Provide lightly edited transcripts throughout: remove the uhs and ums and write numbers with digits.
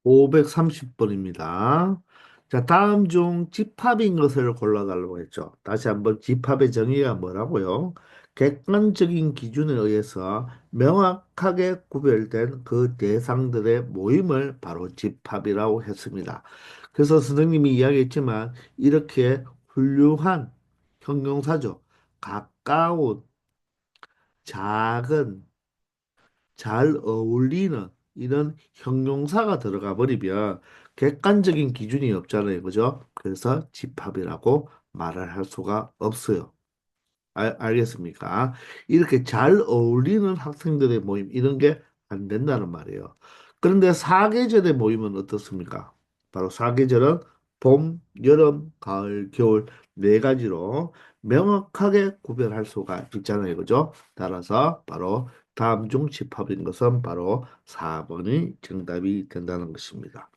530번입니다. 자, 다음 중 집합인 것을 골라달라고 했죠. 다시 한번 집합의 정의가 뭐라고요? 객관적인 기준에 의해서 명확하게 구별된 그 대상들의 모임을 바로 집합이라고 했습니다. 그래서 선생님이 이야기했지만 이렇게 훌륭한 형용사죠. 가까운, 작은, 잘 어울리는 이런 형용사가 들어가 버리면 객관적인 기준이 없잖아요. 그죠? 그래서 집합이라고 말을 할 수가 없어요. 알겠습니까? 이렇게 잘 어울리는 학생들의 모임, 이런 게 안 된다는 말이에요. 그런데 사계절의 모임은 어떻습니까? 바로 사계절은 봄, 여름, 가을, 겨울 네 가지로 명확하게 구별할 수가 있잖아요. 그죠? 따라서 바로 다음 중 집합인 것은 바로 4번이 정답이 된다는 것입니다.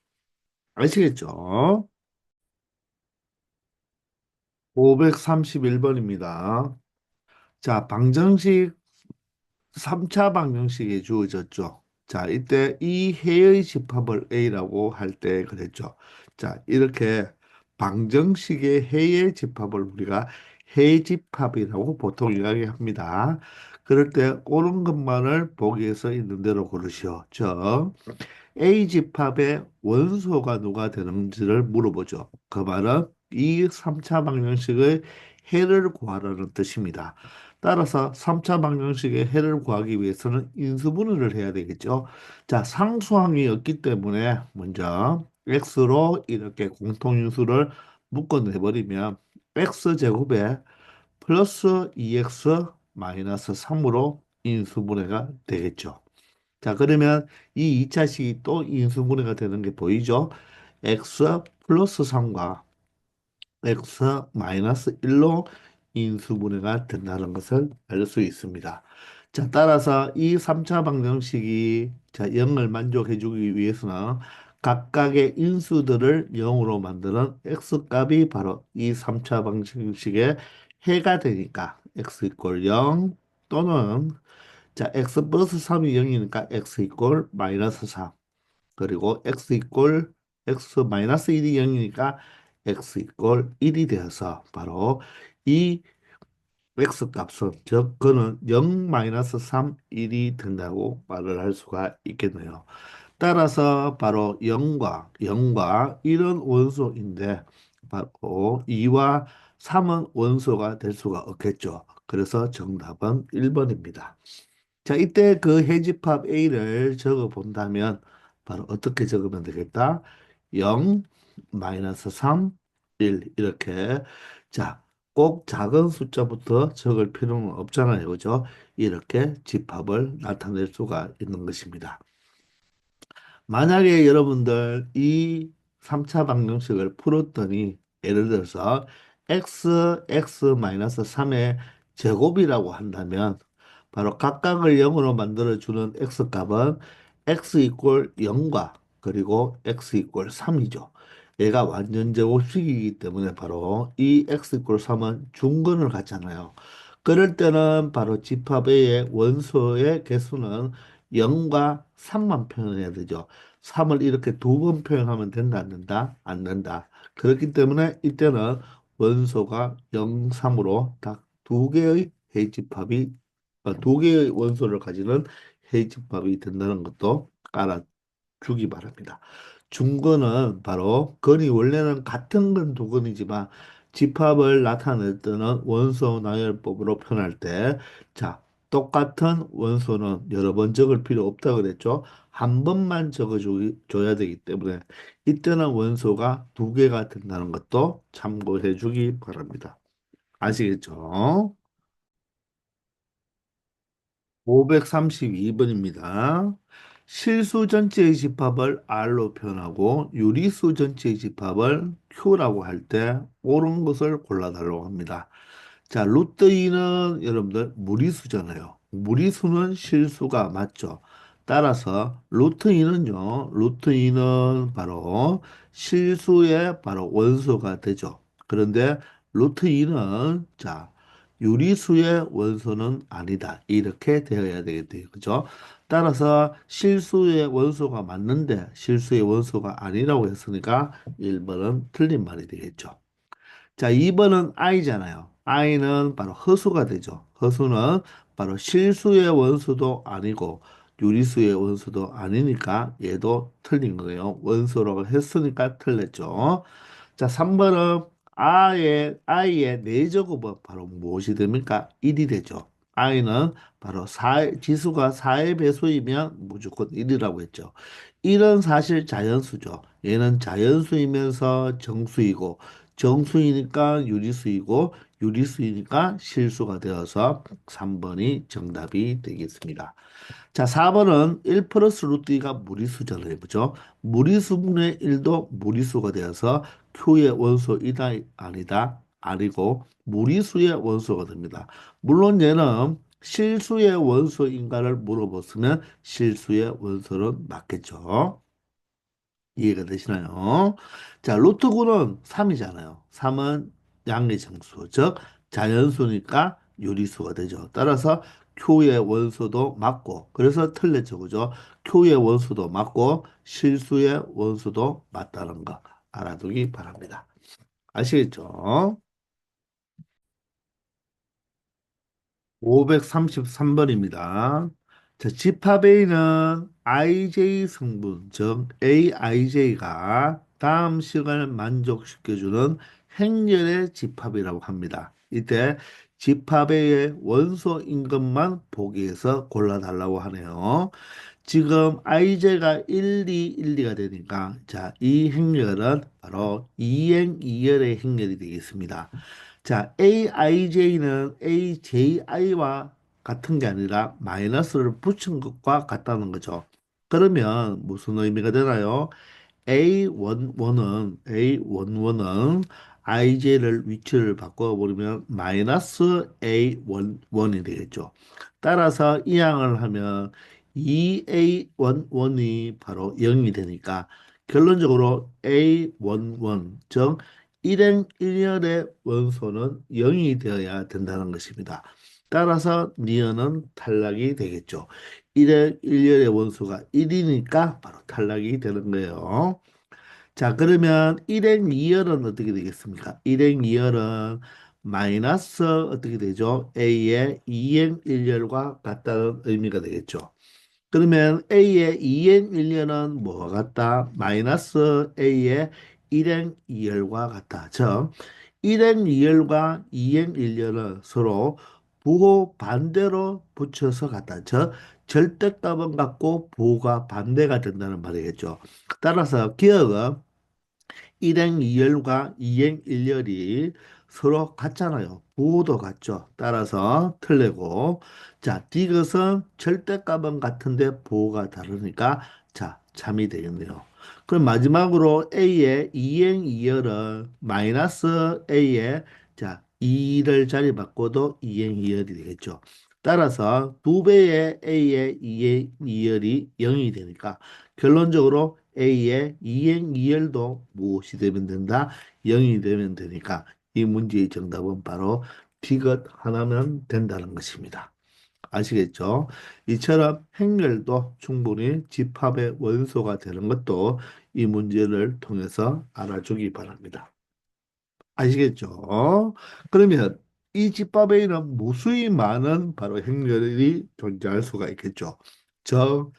아시겠죠? 531번입니다. 자, 방정식 3차 방정식이 주어졌죠. 자, 이때 이 해의 집합을 A라고 할 때 그랬죠. 자, 이렇게 방정식의 해의 집합을 우리가 해집합이라고 보통 이야기합니다. 그럴 때 옳은 것만을 보기에서 있는 대로 고르시오. 즉, A집합의 원소가 누가 되는지를 물어보죠. 그 말은 이 3차 방정식의 해를 구하라는 뜻입니다. 따라서 3차 방정식의 해를 구하기 위해서는 인수분해를 해야 되겠죠. 자, 상수항이 없기 때문에 먼저 x로 이렇게 공통인수를 묶어내버리면 x제곱에 플러스 2x 마이너스 3으로 인수분해가 되겠죠. 자, 그러면 이 2차식이 또 인수분해가 되는 게 보이죠? x 플러스 3과 x 마이너스 1로 인수분해가 된다는 것을 알 수 있습니다. 자, 따라서 이 3차 방정식이 자, 0을 만족해 주기 위해서는 각각의 인수들을 0으로 만드는 x값이 바로 이 3차 방정식의 해가 되니까 x 이퀄 0 또는 자, x 플러스 3이 0이니까 x 이퀄 마이너스 3 그리고 x 이퀄 x 마이너스 1이 0이니까 x 이퀄 1이 되어서 바로 이 x 값은 즉 그는 0 마이너스 3, 1이 된다고 말을 할 수가 있겠네요. 따라서 바로 0과 이런 원소인데 바로 2와 3은 원소가 될 수가 없겠죠. 그래서 정답은 1번입니다. 자, 이때 그 해집합 A를 적어 본다면 바로 어떻게 적으면 되겠다? 0, 마이너스 3, 1 이렇게 자, 꼭 작은 숫자부터 적을 필요는 없잖아요. 그죠? 이렇게 집합을 나타낼 수가 있는 것입니다. 만약에 여러분들 이 3차 방정식을 풀었더니 예를 들어서 x-3의 제곱이라고 한다면 바로 각각을 0으로 만들어주는 x값은 x 이퀄 0과 그리고 x 이퀄 3이죠. 얘가 완전 제곱식이기 때문에 바로 이 x 이퀄 3은 중근을 갖잖아요. 그럴 때는 바로 집합의 원소의 개수는 0과 3만 표현해야 되죠. 3을 이렇게 두 번 표현하면 된다, 안 된다? 안 된다. 그렇기 때문에 이때는 원소가 0, 3으로 딱 두 개의 해집합이 두 개의 원소를 가지는 해집합이 된다는 것도 알아주기 바랍니다. 중건은 바로 건이 원래는 같은 건 두 건이지만 집합을 나타낼 때는 원소 나열법으로 표현할 때 자, 똑같은 원소는 여러 번 적을 필요 없다 그랬죠. 한 번만 적어줘야 되기 때문에 이때는 원소가 두 개가 된다는 것도 참고해 주기 바랍니다. 아시겠죠? 532번입니다. 실수 전체의 집합을 R로 표현하고 유리수 전체의 집합을 Q라고 할 때 옳은 것을 골라달라고 합니다. 자, 루트 2는 여러분들 무리수잖아요. 무리수는 실수가 맞죠. 따라서 루트 2는요. 루트 2는 바로 실수의 바로 원소가 되죠. 그런데 루트 2는 자, 유리수의 원소는 아니다. 이렇게 되어야 되겠대요. 그죠? 따라서 실수의 원소가 맞는데 실수의 원소가 아니라고 했으니까 1번은 틀린 말이 되겠죠. 자, 2번은 I잖아요. I는 바로 허수가 되죠. 허수는 바로 실수의 원소도 아니고 유리수의 원소도 아니니까 얘도 틀린 거예요. 원소라고 했으니까 틀렸죠. 자, 3번은 I의 내제곱은 바로 무엇이 됩니까? 1이 되죠. I는 바로 4, 지수가 4의 배수이면 무조건 1이라고 했죠. 1은 사실 자연수죠. 얘는 자연수이면서 정수이고 정수이니까 유리수이고 유리수이니까 실수가 되어서 3번이 정답이 되겠습니다. 자, 4번은 1 플러스 루트 2가 무리수잖아요. 그죠? 무리수분의 1도 무리수가 되어서 Q의 원소이다, 아니다, 아니고 무리수의 원소가 됩니다. 물론 얘는 실수의 원소인가를 물어봤으면 실수의 원소는 맞겠죠. 이해가 되시나요? 자, 루트 9는 3이잖아요. 3은 양의 정수, 즉 자연수니까 유리수가 되죠. 따라서 Q의 원소도 맞고, 그래서 틀렸죠, 그죠? Q의 원소도 맞고 실수의 원소도 맞다는 거 알아두기 바랍니다. 아시겠죠? 533번입니다. 자, 집합A는 IJ 성분, 즉 AIJ가 다음 식을 만족시켜주는 행렬의 집합이라고 합니다. 이때 집합의 원소인 것만 보기에서 골라달라고 하네요. 지금 IJ가 1, 2, 1, 2가 되니까 자, 이 행렬은 바로 이행 이열의 행렬이 되겠습니다. 자, AIJ는 AJI와 같은 게 아니라 마이너스를 붙인 것과 같다는 거죠. 그러면 무슨 의미가 되나요? A11은 IJ를 위치를 바꿔버리면 마이너스 A11이 되겠죠. 따라서 이 항을 하면 2A11이 바로 0이 되니까 결론적으로 A11, 즉 일행 일렬의 원소는 0이 되어야 된다는 것입니다. 따라서 니은은 탈락이 되겠죠. 일행 일렬의 원소가 1이니까 바로 탈락이 되는 거예요. 자, 그러면 일행 2열은 어떻게 되겠습니까? 일행 2열은 마이너스 어떻게 되죠? A의 2행 1열과 같다는 의미가 되겠죠. 그러면 A의 2행 1열은 뭐와 같다? 마이너스 A의 1행 2열과 같다. 즉, 1행 2열과 2행 1열은 서로 부호 반대로 붙여서 같다. 즉, 절대값은 같고 부호가 반대가 된다는 말이겠죠. 따라서 기억은 일행 2열과 이행 1열이 서로 같잖아요. 부호도 같죠. 따라서 틀리고 자, 디귿은 절대값은 같은데 부호가 다르니까 자, 참이 되겠네요. 그럼 마지막으로 A의 이행 2열은 마이너스 A의 자, 2를 자리 바꿔도 이행 2열이 되겠죠. 따라서 두 배의 A의 이행 2열이 0이 되니까 결론적으로 A의 이행 이열도 무엇이 되면 된다? 0이 되면 되니까 이 문제의 정답은 바로 디귿 하나면 된다는 것입니다. 아시겠죠? 이처럼 행렬도 충분히 집합의 원소가 되는 것도 이 문제를 통해서 알아주기 바랍니다. 아시겠죠? 그러면 이 집합에는 무수히 많은 바로 행렬이 존재할 수가 있겠죠. 즉,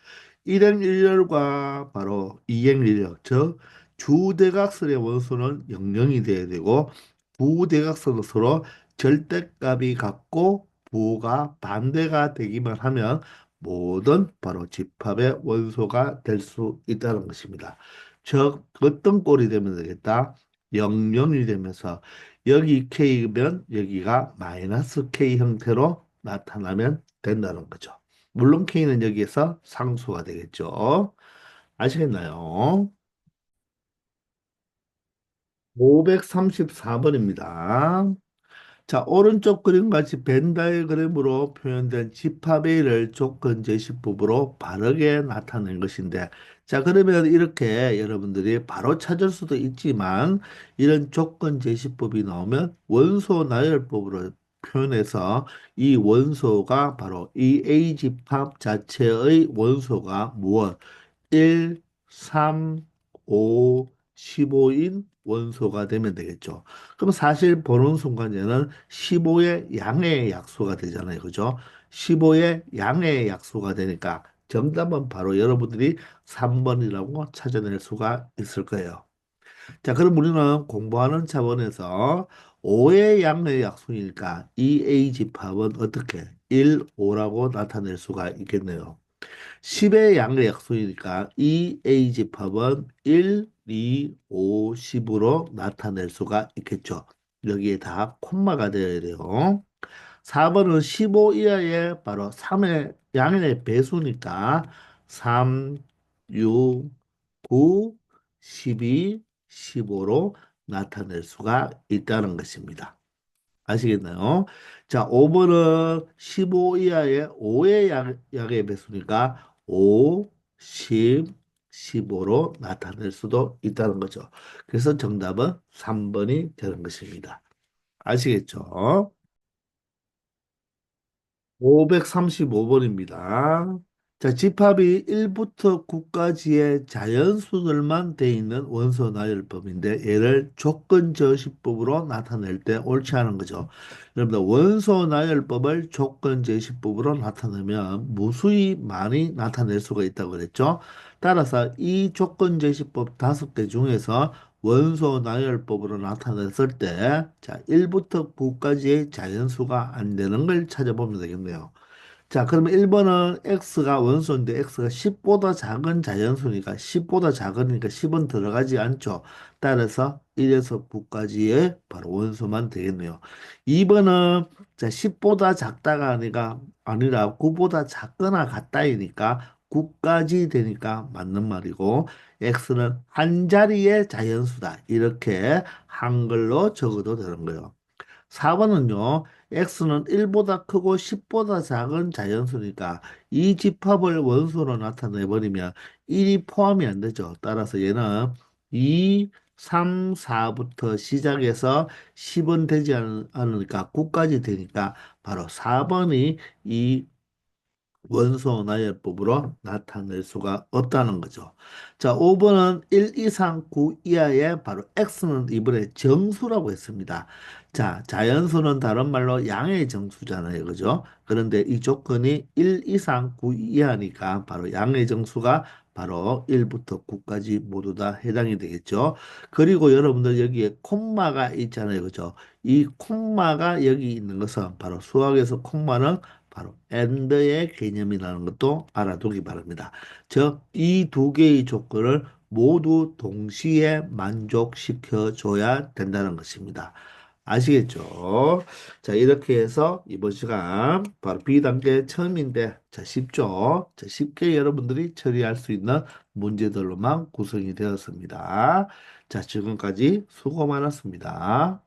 일행일렬과 바로 이행일렬, 즉 주대각선의 원소는 영영이 돼야 되고 부대각선은 서로 절대값이 같고 부호가 반대가 되기만 하면 모든 바로 집합의 원소가 될 수 있다는 것입니다. 즉 어떤 꼴이 되면 되겠다? 영영이 되면서 여기 K면 여기가 마이너스 K 형태로 나타나면 된다는 거죠. 물론 K는 여기에서 상수가 되겠죠. 아시겠나요? 534번입니다. 자, 오른쪽 그림 같이 벤 다이어그램으로 표현된 집합의 조건 제시법으로 바르게 나타낸 것인데, 자, 그러면 이렇게 여러분들이 바로 찾을 수도 있지만, 이런 조건 제시법이 나오면 원소 나열법으로 표현해서 이 원소가 바로 이 A 집합 자체의 원소가 무엇? 1, 3, 5, 15인 원소가 되면 되겠죠. 그럼 사실 보는 순간 얘는 15의 양의 약수가 되잖아요. 그죠? 15의 양의 약수가 되니까 정답은 바로 여러분들이 3번이라고 찾아낼 수가 있을 거예요. 자, 그럼 우리는 공부하는 차원에서 5의 양의 약수니까 이 A 집합은 어떻게 1, 5라고 나타낼 수가 있겠네요. 10의 양의 약수니까 이 A 집합은 1, 2, 5, 10으로 나타낼 수가 있겠죠. 여기에 다 콤마가 되어야 돼요. 4번은 15 이하의 바로 3의 양의 배수니까 3, 6, 9, 12, 15로 나타낼 수가 있다는 것입니다. 아시겠나요? 자, 5번은 15 이하의 5의 양의 배수니까 5, 10, 15로 나타낼 수도 있다는 거죠. 그래서 정답은 3번이 되는 것입니다. 아시겠죠? 535번입니다. 자, 집합이 1부터 9까지의 자연수들만 돼 있는 원소 나열법인데 얘를 조건제시법으로 나타낼 때 옳지 않은 거죠. 여러분들 원소 나열법을 조건제시법으로 나타내면 무수히 많이 나타낼 수가 있다고 그랬죠. 따라서 이 조건제시법 5개 중에서 원소 나열법으로 나타냈을 때, 자, 1부터 9까지의 자연수가 안 되는 걸 찾아보면 되겠네요. 자, 그러면 1번은 x가 원소인데 x가 10보다 작은 자연수니까 10보다 작으니까 10은 들어가지 않죠. 따라서 1에서 9까지의 바로 원소만 되겠네요. 2번은 자, 10보다 작다가 아니라 9보다 작거나 같다이니까 9까지 되니까 맞는 말이고 x는 한 자리의 자연수다. 이렇게 한글로 적어도 되는 거예요. 4번은요, x는 1보다 크고 10보다 작은 자연수니까 이 집합을 원소로 나타내 버리면 1이 포함이 안 되죠. 따라서 얘는 2, 3, 4부터 시작해서 10은 되지 않으니까 9까지 되니까 바로 4번이 이 원소 나열법으로 나타낼 수가 없다는 거죠. 자, 5번은 1 이상 9 이하의 바로 x는 이번에 정수라고 했습니다. 자, 자연수는 다른 말로 양의 정수잖아요. 그죠? 그런데 이 조건이 1 이상 9 이하니까 바로 양의 정수가 바로 1부터 9까지 모두 다 해당이 되겠죠. 그리고 여러분들 여기에 콤마가 있잖아요. 그죠? 이 콤마가 여기 있는 것은 바로 수학에서 콤마는 바로 and의 개념이라는 것도 알아두기 바랍니다. 즉, 이 두 개의 조건을 모두 동시에 만족시켜 줘야 된다는 것입니다. 아시겠죠? 자, 이렇게 해서 이번 시간 바로 B단계 처음인데, 자, 쉽죠? 자, 쉽게 여러분들이 처리할 수 있는 문제들로만 구성이 되었습니다. 자, 지금까지 수고 많았습니다.